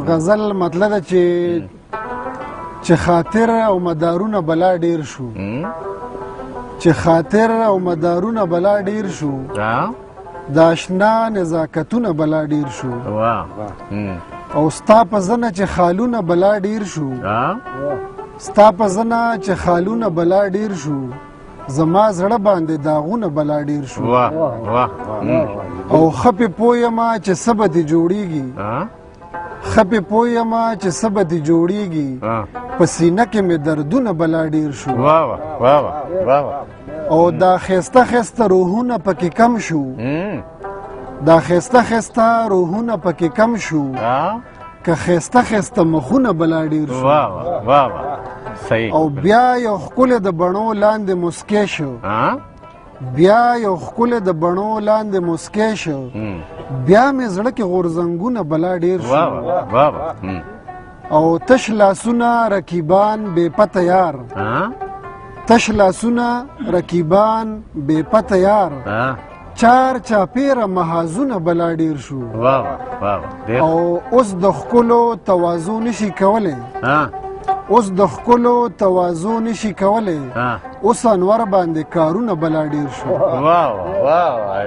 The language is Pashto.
غزل مطلب ده چې خاطر او مدارونه بلا ډیر شو چې خاطر او مدارونه بلا ډیر شو د آشنا نزاکتونه بلا ډیر شو او ستا په زنه چې خالونه بلا ډیر شو ستا په زنه چې خالونه بلا ډیر شو زما زړه باندې داغونه بلا ډیر شو او خپې پویما چې سبه دې جوړیږي خپې پویما چې سبه دې جوړیږي په سینه کې مې دردونه بلا ډیر شو او دا خسته خسته روحونه پکې کم شو دا خسته خسته روحونه پکې کم شو که خسته خسته مخونه بلا ډیر شو او بیا یو ښکلی د بڼو لاندې مسکی شو بیا یو ښکلی د بڼو لاندې مسکی شو بیا مې زړه کې غورځنګونه بلا ډیر شو او تش لاسونه رقیبان بې پته یار تش لاسونه رقیبان بې پته یار چار چاپیره محاذونه بلا ډیر شو او اوس د ښکلو تواضع نشي کولی اوس د ښکلو تواضع نشي کولی اوس انور باندې کارونه بلا ډیر شو